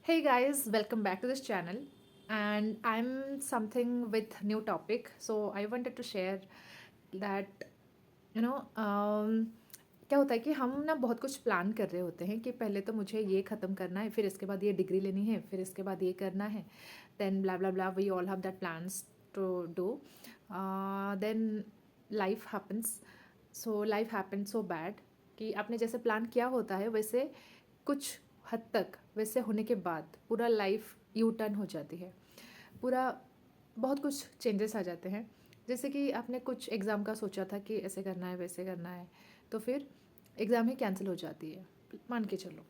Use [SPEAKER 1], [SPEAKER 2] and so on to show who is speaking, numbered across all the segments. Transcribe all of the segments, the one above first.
[SPEAKER 1] Hey guys, welcome back to this channel. And I'm something with new topic. So I wanted to share that you know क्या होता है कि हम ना बहुत कुछ प्लान कर रहे होते हैं कि पहले तो मुझे ये ख़त्म करना है, फिर इसके बाद ये डिग्री लेनी है, फिर इसके बाद ये करना है, then blah blah blah we all have that plans to do. Then life happens. So life happen so bad कि आपने जैसे प्लान किया होता है वैसे कुछ हद तक वैसे होने के बाद पूरा लाइफ यू टर्न हो जाती है. पूरा बहुत कुछ चेंजेस आ जाते हैं. जैसे कि आपने कुछ एग्ज़ाम का सोचा था कि ऐसे करना है वैसे करना है, तो फिर एग्ज़ाम ही कैंसिल हो जाती है, मान के चलो.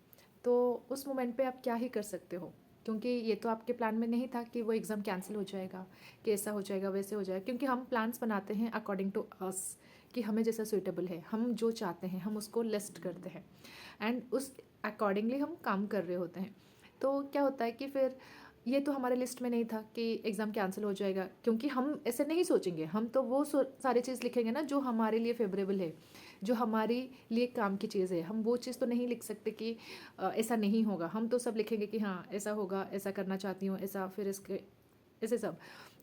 [SPEAKER 1] तो उस मोमेंट पे आप क्या ही कर सकते हो, क्योंकि ये तो आपके प्लान में नहीं था कि वो एग्ज़ाम कैंसिल हो जाएगा, कि ऐसा हो जाएगा वैसे हो जाएगा. क्योंकि हम प्लान्स बनाते हैं अकॉर्डिंग टू अस, कि हमें जैसा सूटेबल है, हम जो चाहते हैं हम उसको लिस्ट करते हैं एंड उस अकॉर्डिंगली हम काम कर रहे होते हैं. तो क्या होता है कि फिर ये तो हमारे लिस्ट में नहीं था कि एग्ज़ाम कैंसिल हो जाएगा, क्योंकि हम ऐसे नहीं सोचेंगे. हम तो वो सारी चीज़ लिखेंगे ना जो हमारे लिए फेवरेबल है, जो हमारे लिए काम की चीज़ है. हम वो चीज़ तो नहीं लिख सकते कि ऐसा नहीं होगा. हम तो सब लिखेंगे कि हाँ ऐसा होगा, ऐसा करना चाहती हूँ, ऐसा, फिर इसके ऐसे सब.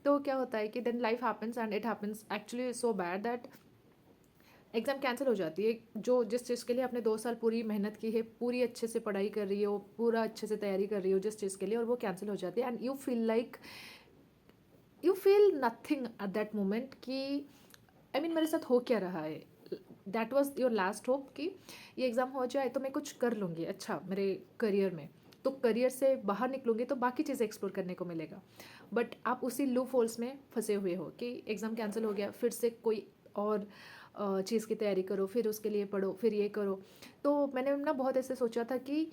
[SPEAKER 1] तो क्या होता है कि then life happens and it happens actually so bad that exam cancel हो जाती है. जो जिस चीज़ के लिए आपने 2 साल पूरी मेहनत की है, पूरी अच्छे से पढ़ाई कर रही हो, पूरा अच्छे से तैयारी कर रही हो जिस चीज़ के लिए, और वो कैंसिल हो जाती है and you feel nothing at that moment कि मेरे साथ हो क्या रहा है. That was your last hope कि ये एग्ज़ाम हो जाए तो मैं कुछ कर लूँगी अच्छा मेरे करियर में, तो करियर से बाहर निकलूँगी तो बाकी चीज़ें एक्सप्लोर करने को मिलेगा. बट आप उसी लूप होल्स में फंसे हुए हो कि एग्ज़ाम कैंसिल हो गया, फिर से कोई और चीज़ की तैयारी करो, फिर उसके लिए पढ़ो, फिर ये करो. तो मैंने ना बहुत ऐसे सोचा था कि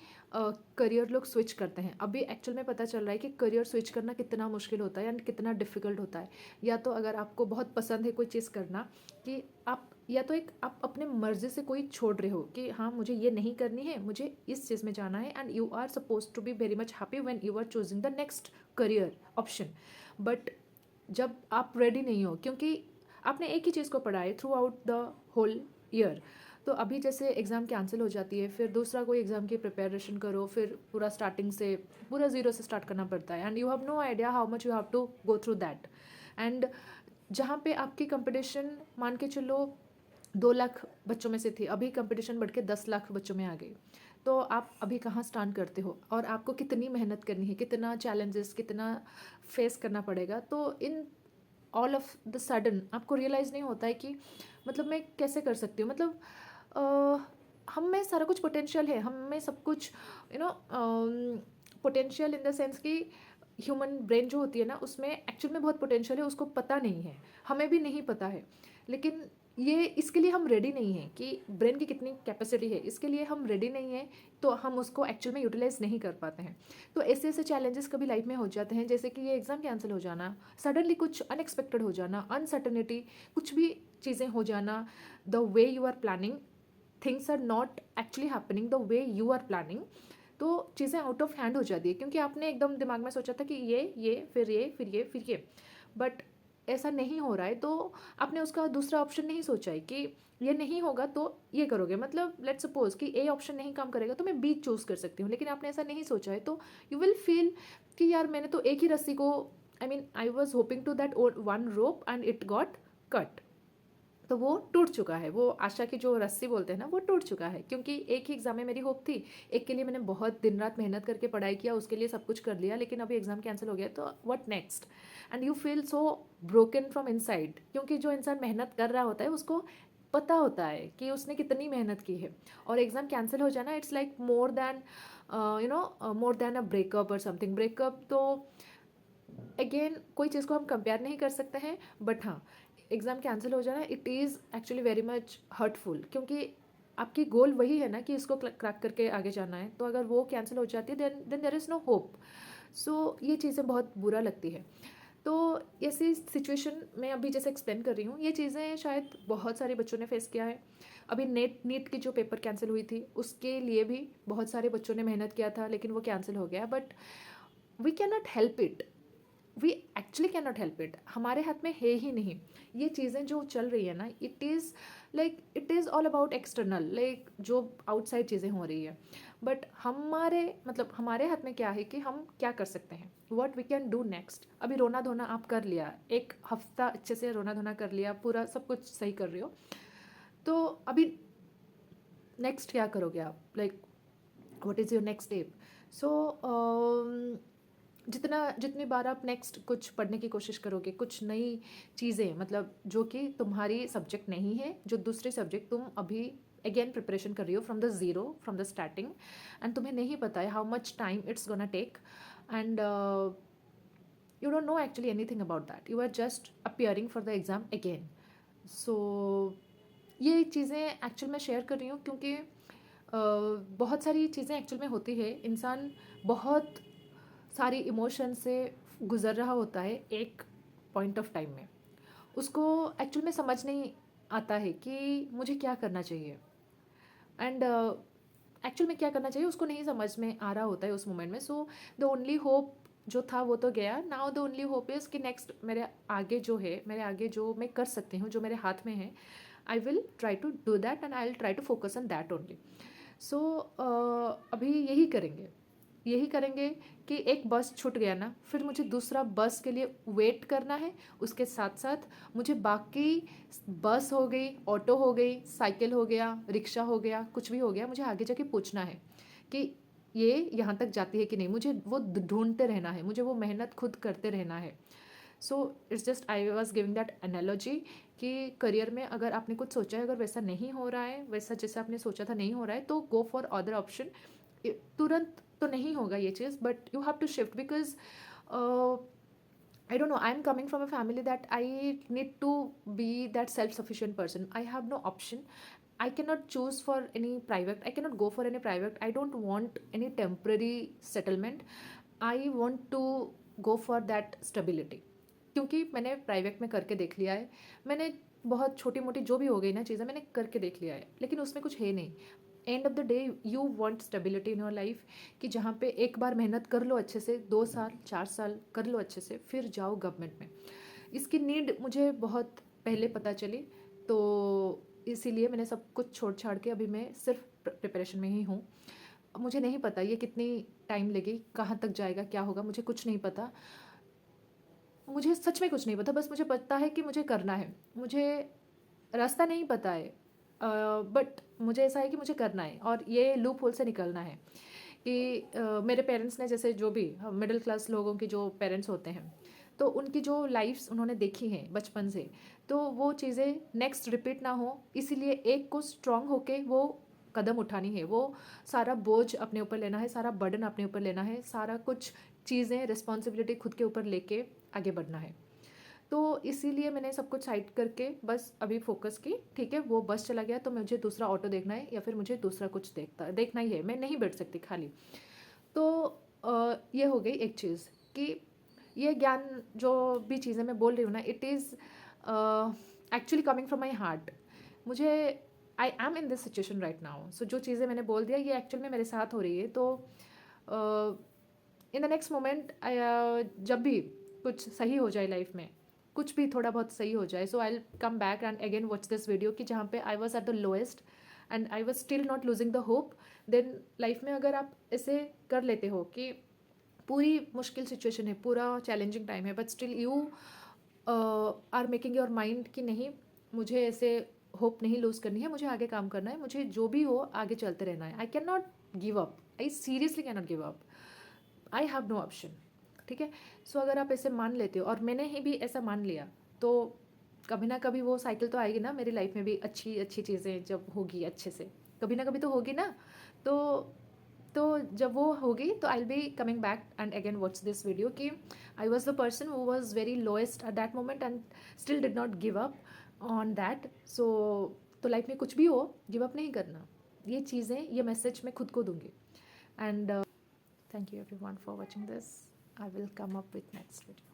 [SPEAKER 1] करियर लोग स्विच करते हैं. अभी एक्चुअल में पता चल रहा है कि करियर स्विच करना कितना मुश्किल होता है एंड कितना डिफ़िकल्ट होता है. या तो अगर आपको बहुत पसंद है कोई चीज़ करना, कि आप या तो एक आप अपने मर्ज़ी से कोई छोड़ रहे हो कि हाँ मुझे ये नहीं करनी है, मुझे इस चीज़ में जाना है, and you are suppose to be very much happy when you are choosing the next career option. But जब आप रेडी नहीं हो, क्योंकि आपने एक ही चीज़ को पढ़ा है throughout the whole year, तो अभी जैसे एग्ज़ाम कैंसिल हो जाती है, फिर दूसरा कोई एग्ज़ाम की प्रिपरेशन करो, फिर पूरा स्टार्टिंग से, पूरा ज़ीरो से स्टार्ट करना पड़ता है and you have no idea how much you have to go through that. And जहाँ पे आपकी कंपटीशन मान के चलो 2 लाख बच्चों में से थी, अभी कंपटीशन बढ़ के 10 लाख बच्चों में आ गई. तो आप अभी कहाँ स्टार्ट करते हो और आपको कितनी मेहनत करनी है, कितना चैलेंजेस, कितना फेस करना पड़ेगा. तो in all of the sudden आपको रियलाइज़ नहीं होता है कि मतलब मैं कैसे कर सकती हूँ. मतलब हम में सारा कुछ पोटेंशियल है, हम में सब कुछ you know potential in the sense कि ह्यूमन ब्रेन जो होती है ना, उसमें एक्चुअल में बहुत पोटेंशियल है, उसको पता नहीं है, हमें भी नहीं पता है. लेकिन ये इसके लिए हम रेडी नहीं हैं कि ब्रेन की कितनी कैपेसिटी है, इसके लिए हम रेडी नहीं हैं, तो हम उसको एक्चुअल में यूटिलाइज नहीं कर पाते हैं. तो ऐसे ऐसे चैलेंजेस कभी लाइफ में हो जाते हैं, जैसे कि ये एग्ज़ाम कैंसिल हो जाना, सडनली कुछ अनएक्सपेक्टेड हो जाना, अनसर्टनिटी, कुछ भी चीज़ें हो जाना, the way you are planning things are not actually happening the way you are planning. तो चीज़ें आउट ऑफ हैंड हो जाती है, क्योंकि आपने एकदम दिमाग में सोचा था कि ये फिर ये फिर ये फिर ये, बट ऐसा नहीं हो रहा है. तो आपने उसका दूसरा ऑप्शन नहीं सोचा है कि ये नहीं होगा तो ये करोगे. मतलब लेट सपोज कि ए ऑप्शन नहीं काम करेगा तो मैं बी चूज़ कर सकती हूँ, लेकिन आपने ऐसा नहीं सोचा है. तो यू विल फील कि यार मैंने तो एक ही रस्सी को, I was hoping to that one rope and it got cut. तो वो टूट चुका है, वो आशा की जो रस्सी बोलते हैं ना, वो टूट चुका है, क्योंकि एक ही एग्ज़ाम में मेरी होप थी, एक के लिए मैंने बहुत दिन रात मेहनत करके पढ़ाई किया, उसके लिए सब कुछ कर लिया, लेकिन अभी एग्ज़ाम कैंसिल हो गया, तो what next. And you feel so broken from inside, क्योंकि जो इंसान मेहनत कर रहा होता है उसको पता होता है कि उसने कितनी मेहनत की है, और एग्ज़ाम कैंसिल हो जाना it's like more than more than a breakup और समथिंग. ब्रेकअप तो अगेन कोई चीज़ को हम कंपेयर नहीं कर सकते हैं, बट हाँ एग्ज़ाम कैंसिल हो जाना it is actually very much hurtful, क्योंकि आपकी गोल वही है ना कि इसको क्रैक करके आगे जाना है. तो अगर वो कैंसिल हो जाती है then there is no hope. So ये चीज़ें बहुत बुरा लगती है. तो ऐसी सिचुएशन में अभी जैसे एक्सप्लेन कर रही हूँ, ये चीज़ें शायद बहुत सारे बच्चों ने फेस किया है. अभी नीट की जो पेपर कैंसिल हुई थी उसके लिए भी बहुत सारे बच्चों ने मेहनत किया था, लेकिन वो कैंसिल हो गया. But we can not help it, we actually can not help it, हमारे हाथ में है ही नहीं. ये चीज़ें जो चल रही है ना, it is all about external, like जो आउटसाइड चीज़ें हो रही है. बट हमारे हाथ में क्या है कि हम क्या कर सकते हैं, what we can do next. अभी रोना धोना आप कर लिया, एक हफ्ता अच्छे से रोना धोना कर लिया, पूरा सब कुछ सही कर रहे हो, तो अभी नेक्स्ट क्या करोगे आप, like what is your next step. So जितनी बार आप नेक्स्ट कुछ पढ़ने की कोशिश करोगे, कुछ नई चीज़ें, मतलब जो कि तुम्हारी सब्जेक्ट नहीं है, जो दूसरे सब्जेक्ट तुम अभी अगेन प्रिपरेशन कर रही हो from the zero, from the starting, and तुम्हें नहीं पता है how much time it's gonna take, and you don't know actually anything about that, you are just appearing for the exam again. So ये चीज़ें actual में share कर रही हूँ क्योंकि बहुत सारी चीज़ें एक्चुअल में होती है, इंसान बहुत सारी इमोशन से गुज़र रहा होता है एक पॉइंट ऑफ टाइम में, उसको एक्चुअल में समझ नहीं आता है कि मुझे क्या करना चाहिए, एंड एक्चुअल में क्या करना चाहिए उसको नहीं समझ में आ रहा होता है उस मोमेंट में। सो द ओनली होप जो था वो तो गया, now the only hope is कि नेक्स्ट मेरे आगे जो मैं कर सकती हूँ, जो मेरे हाथ में है, I will try to do that and I will try to focus on that only. So अभी यही करेंगे कि एक बस छूट गया ना, फिर मुझे दूसरा बस के लिए वेट करना है, उसके साथ साथ मुझे बाकी बस हो गई, ऑटो हो गई, साइकिल हो गया, रिक्शा हो गया, कुछ भी हो गया, मुझे आगे जाके पूछना है कि ये यहाँ तक जाती है कि नहीं, मुझे वो ढूंढते रहना है, मुझे वो मेहनत खुद करते रहना है। So it's just I was giving that analogy कि करियर में अगर आपने कुछ सोचा है, अगर वैसा नहीं हो रहा है, वैसा जैसा आपने सोचा था नहीं हो रहा है, तो गो फॉर अदर ऑप्शन। तुरंत तो नहीं होगा ये चीज़, but you have to shift, because I don't know, I'm coming from a family that I need to be that self-sufficient person. I have no option. I cannot choose for any private. I cannot go for any private. I don't want any temporary settlement. I want to go for that stability. क्योंकि मैंने private में करके देख लिया है, मैंने बहुत छोटी मोटी जो भी हो गई ना चीज़ें मैंने करके देख लिया है, लेकिन उसमें कुछ है नहीं। End of the day you want stability in your life, कि जहाँ पे एक बार मेहनत कर लो अच्छे से, 2 साल 4 साल कर लो अच्छे से, फिर जाओ गवर्नमेंट में। इसकी नीड मुझे बहुत पहले पता चली, तो इसीलिए मैंने सब कुछ छोड़ छाड़ के अभी मैं सिर्फ प्रिपरेशन में ही हूँ। मुझे नहीं पता ये कितनी टाइम लगी, कहाँ तक जाएगा, क्या होगा, मुझे कुछ नहीं पता, मुझे सच में कुछ नहीं पता। बस मुझे पता है कि मुझे करना है, मुझे रास्ता नहीं पता है, बट मुझे ऐसा है कि मुझे करना है और ये लूप होल से निकलना है। कि मेरे पेरेंट्स ने, जैसे जो भी मिडिल क्लास लोगों के जो पेरेंट्स होते हैं, तो उनकी जो लाइफ्स उन्होंने देखी हैं बचपन से, तो वो चीज़ें नेक्स्ट रिपीट ना हो, इसीलिए एक को स्ट्रांग होके वो कदम उठानी है, वो सारा बोझ अपने ऊपर लेना है, सारा बर्डन अपने ऊपर लेना है, सारा कुछ चीज़ें रिस्पॉन्सिबिलिटी खुद के ऊपर लेके आगे बढ़ना है। तो इसीलिए मैंने सब कुछ साइड करके बस अभी फोकस की, ठीक है वो बस चला गया तो मुझे दूसरा ऑटो देखना है, या फिर मुझे दूसरा कुछ देखना ही है, मैं नहीं बैठ सकती खाली। तो ये हो गई एक चीज़ कि ये ज्ञान जो भी चीज़ें मैं बोल रही हूँ ना, it is actually coming from my heart. मुझे I am in this situation right now, so जो चीज़ें मैंने बोल दिया ये एक्चुअल में मेरे साथ हो रही है। तो इन द नेक्स्ट मोमेंट जब भी कुछ सही हो जाए लाइफ में, कुछ भी थोड़ा बहुत सही हो जाए, so I will come back and again watch this video, कि जहाँ पे I was at the lowest and I was still not losing the hope. Then life में अगर आप ऐसे कर लेते हो कि पूरी मुश्किल सिचुएशन है, पूरा चैलेंजिंग टाइम है, but still you are making your mind कि नहीं, मुझे ऐसे होप नहीं लूज़ करनी है, मुझे आगे काम करना है, मुझे जो भी हो आगे चलते रहना है, I can not give up, I seriously can not give up, I have no option. ठीक है, सो अगर आप ऐसे मान लेते हो, और मैंने ही भी ऐसा मान लिया, तो कभी ना कभी वो साइकिल तो आएगी ना मेरी लाइफ में भी, अच्छी अच्छी चीज़ें जब होगी अच्छे से, कभी ना कभी तो होगी ना। तो जब वो होगी तो I will be coming back and again watch this video, कि I was the person who was very lowest at that moment and still did not give up on that. So तो लाइफ में कुछ भी हो, give up नहीं करना, ये चीज़ें, ये मैसेज मैं खुद को दूंगी। And thank you everyone for watching this. I will come up with next video.